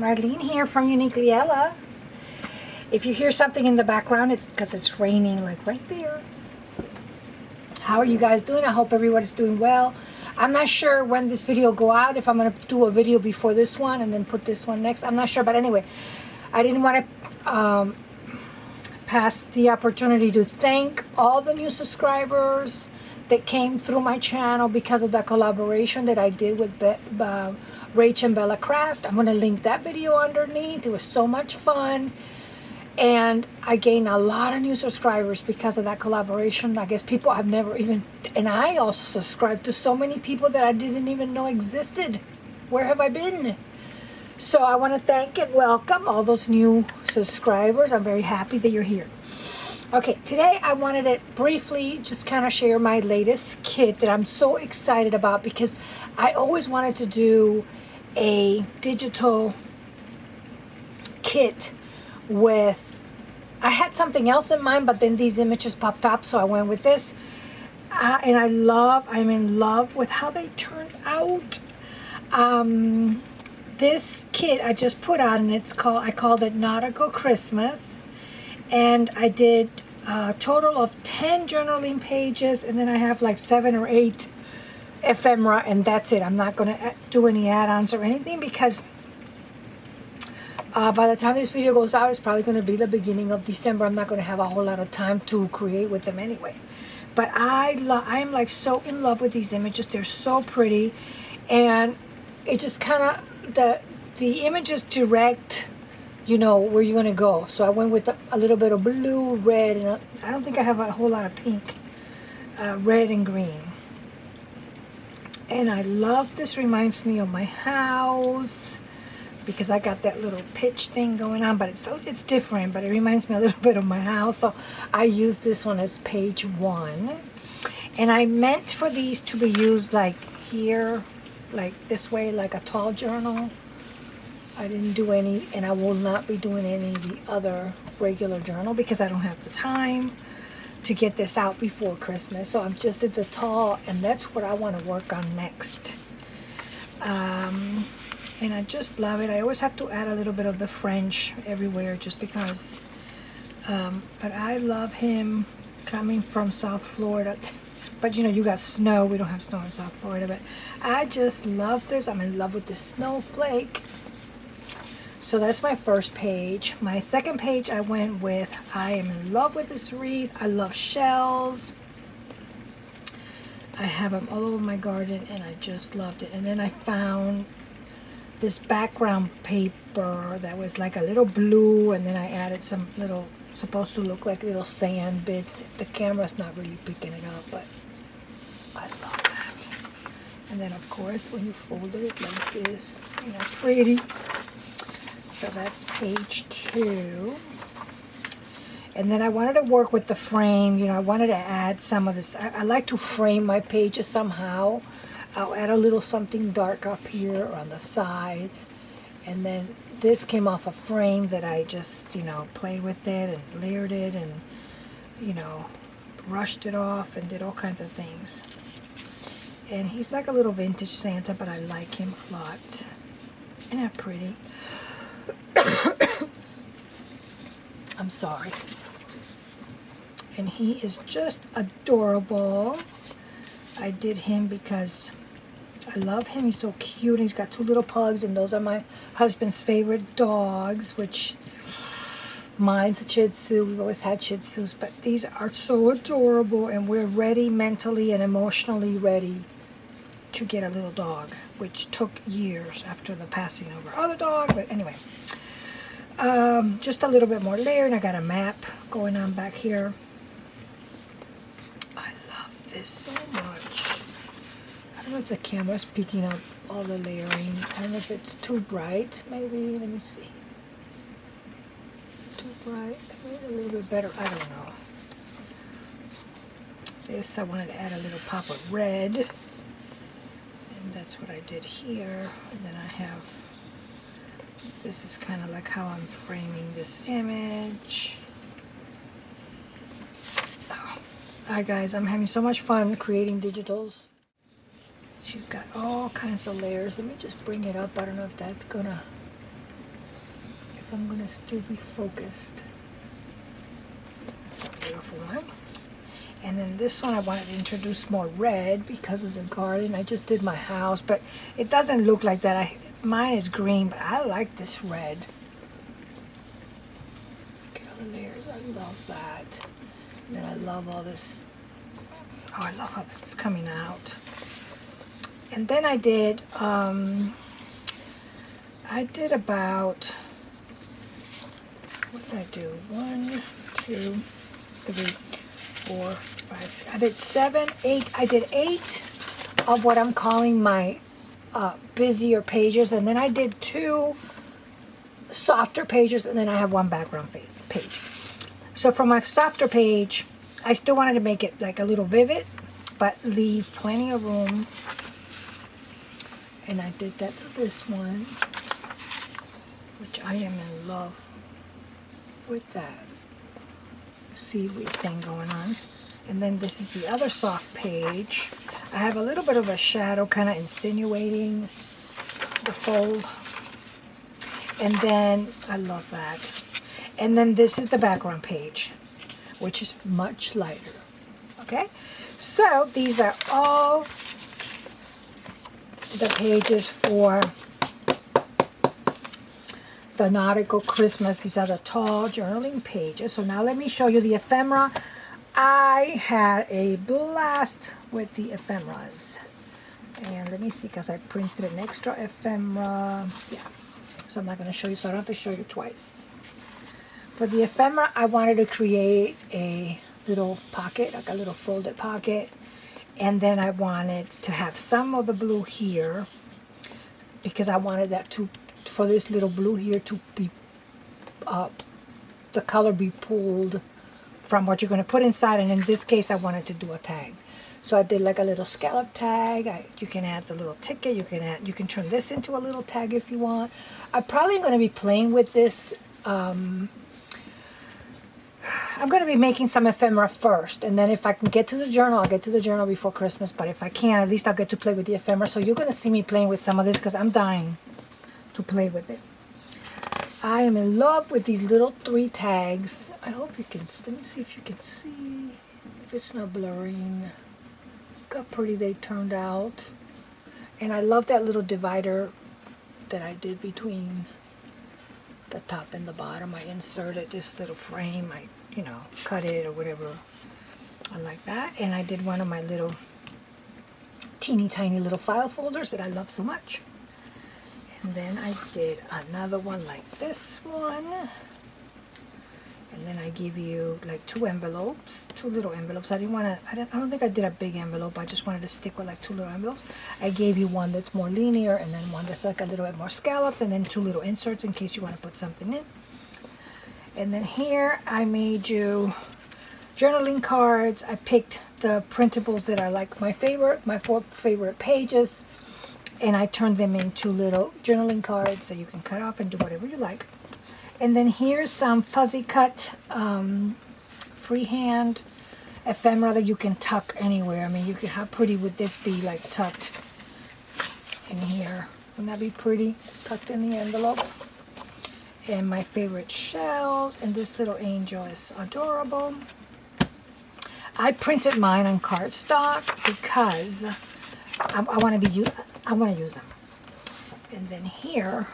Marlene here from Uniquely Ella. If you hear something in the background, it's because it's raining, like right there. How are you guys doing? I hope everybody's doing well. I'm not sure when this video will go out, if I'm going to do a video before this one and then put this one next. I'm not sure, but anyway, I didn't want to pass the opportunity to thank all the new subscribers that came through my channel because of that collaboration that I did with Rach and Bella Craft. I'm going to link that video underneath. It was so much fun. And I gained a lot of new subscribers because of that collaboration. I guess people I've never even... And I also subscribed to so many people that I didn't even know existed. Where have I been? So I want to thank and welcome all those new subscribers. I'm very happy that you're here. Okay, today I wanted to briefly just kind of share my latest kit that I'm so excited about because I always wanted to do a digital kit with, I had something else in mind, but then these images popped up, so I went with this. And I'm in love with how they turned out. This kit I just put out, and I called it Nautical Christmas. And I did a total of 10 journaling pages, and then I have like 7 or 8 ephemera, and that's it. I'm not going to do any add-ons or anything because by the time this video goes out, it's probably going to be the beginning of December. I'm not going to have a whole lot of time to create with them anyway. But I'm like so in love with these images. They're so pretty, and it just kind of, the images direct, you know, where you're going to go. So I went with a little bit of blue, red, and I don't think I have a whole lot of pink, red and green. And I love, this reminds me of my house because I got that little pitch thing going on, but it's different, but it reminds me a little bit of my house. So I used this one as page 1. And I meant for these to be used like here, like this way, like a tall journal. I didn't do any, and I will not be doing any of the other regular journal because I don't have the time to get this out before Christmas. So I'm just at the tall, and that's what I want to work on next. And I just love it. I always have to add a little bit of the French everywhere just because. But I love him coming from South Florida. But you know, you got snow. We don't have snow in South Florida, but I just love this. I'm in love with the snowflake. So that's my first page. My second page I went with, I am in love with this wreath. I love shells. I have them all over my garden and I just loved it. And then I found this background paper that was like a little blue, and then I added some little, supposed to look like little sand bits. The camera's not really picking it up, but I love that. And then of course when you fold it, it's like this, you know, pretty. So that's page 2. And then I wanted to work with the frame. You know, I wanted to add some of this. I like to frame my pages somehow. I'll add a little something dark up here or on the sides. And then this came off a frame that I just, you know, played with it and layered it and, you know, brushed it off and did all kinds of things. And he's like a little vintage Santa, but I like him a lot. Isn't that pretty? I'm sorry. And he is just adorable. I did him because I love him. He's so cute. He's got 2 little pugs, and those are my husband's favorite dogs, which mine's a Shih Tzu. We've always had Shih Tzus, but these are so adorable, and we're ready, mentally and emotionally ready to get a little dog, which took years after the passing of our other dog. But anyway, just a little bit more layer, and I got a map going on back here. I love this so much. I don't know if the camera's picking up all the layering. I don't know if it's too bright. Maybe, let me see. Too bright, maybe a little bit better. I don't know. This, I wanted to add a little pop of red. And that's what I did here. And then I have, this is kind of like how I'm framing this image. Oh. Hi guys, I'm having so much fun creating digitals. She's got all kinds of layers. Let me just bring it up. I don't know if that's gonna I'm gonna still be focused. That's a beautiful one. And then this one I wanted to introduce more red because of the garden. I just did my house, but it doesn't look like that. Mine is green, but I like this red. Look at all the layers. I love that. And then I love all this. Oh, I love how that's coming out. And then I did about, what did I do? 1, 2, 3, 4, 5, 6. I did 7, 8. I did 8 of what I'm calling my busier pages, and then I did 2 softer pages, and then I have 1 background page. So for my softer page, I still wanted to make it like a little vivid, but leave plenty of room. And I did that through this one, which I am in love with that seaweed thing going on. And then this is the other soft page. I have a little bit of a shadow kind of insinuating the fold. And then, I love that. And then this is the background page, which is much lighter. Okay? So, these are all the pages for the Nautical Christmas. These are the tall journaling pages. So now let me show you the ephemera. I had a blast with the ephemeras. And let me see, because I printed an extra ephemera. Yeah. So I'm not going to show you, so I don't have to show you twice. For the ephemera, I wanted to create a little pocket, like a little folded pocket. And then I wanted to have some of the blue here, because I wanted that to, for this little blue here to be, the color be pulled from what you're going to put inside. And in this case, I wanted to do a tag. So I did like a little scallop tag. You can add the little ticket. You can turn this into a little tag if you want. I'm probably going to be playing with this. I'm going to be making some ephemera first, and then if I can get to the journal, I'll get to the journal before Christmas, but if I can't, at least I'll get to play with the ephemera. So you're going to see me playing with some of this because I'm dying to play with it. I am in love with these little 3 tags. I hope you can, let me see if you can see, if it's not blurring. Look how pretty they turned out. And I love that little divider that I did between the top and the bottom. I inserted this little frame. I, cut it or whatever. I like that. And I did one of my little teeny tiny little file folders that I love so much. And then I did another one like this one. And then I give you like 2 envelopes, 2 little envelopes. I don't think I did a big envelope. I just wanted to stick with like 2 little envelopes. I gave you one that's more linear, and then one that's like a little bit more scalloped, and then 2 little inserts in case you want to put something in. And then here I made you journaling cards. I picked the printables that are like my 4 favorite pages, and I turned them into little journaling cards that you can cut off and do whatever you like. And then here's some fuzzy cut freehand ephemera that you can tuck anywhere. I mean, how pretty would this be, like tucked in here? Wouldn't that be pretty? Tucked in the envelope. And my favorite shells, and this little angel is adorable. I printed mine on cardstock because I want to use them. And then here,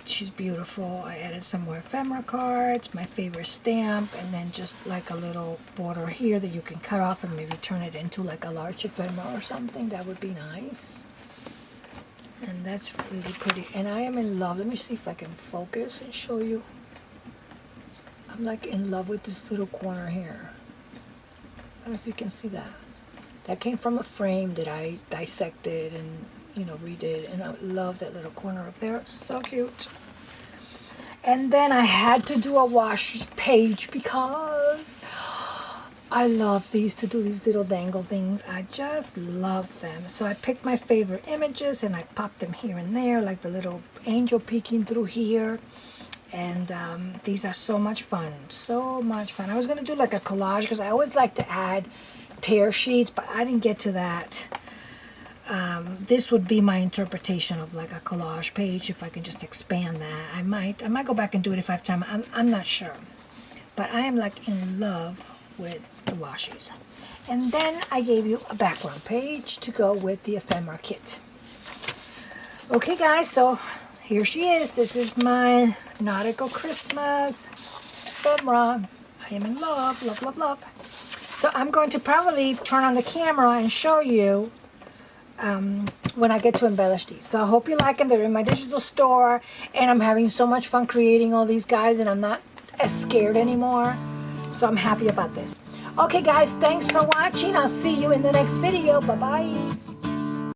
she's beautiful. I added some more ephemera cards, my favorite stamp, and then just like a little border here that you can cut off and maybe turn it into like a large ephemera or something. That would be nice. And that's really pretty. And I am in love. Let me see if I can focus and show you. I'm like in love with this little corner here. I don't know if you can see that. That came from a frame that I dissected and redid, and I love that little corner up there. It's so cute. And then I had to do a wash page because I love to do these little dangle things. I just love them. So I picked my favorite images and I popped them here and there, like the little angel peeking through here. And these are so much fun. So much fun. I was going to do like a collage because I always like to add tear sheets, but I didn't get to that. this would be my interpretation of like a collage page. If I can just expand that, I might go back and do it if I have time. I'm not sure, but I am like in love with the washies. And then I gave you a background page to go with the ephemera kit. Okay guys, so here she is. This is my Nautical Christmas ephemera. I am in love, love, love, love. So I'm going to probably turn on the camera and show you when I get to embellish these. So I hope you like them. They're in my digital store, and I'm having so much fun creating all these guys, and I'm not as scared anymore. So I'm happy about this. Okay guys, thanks for watching. I'll see you in the next video. Bye-bye.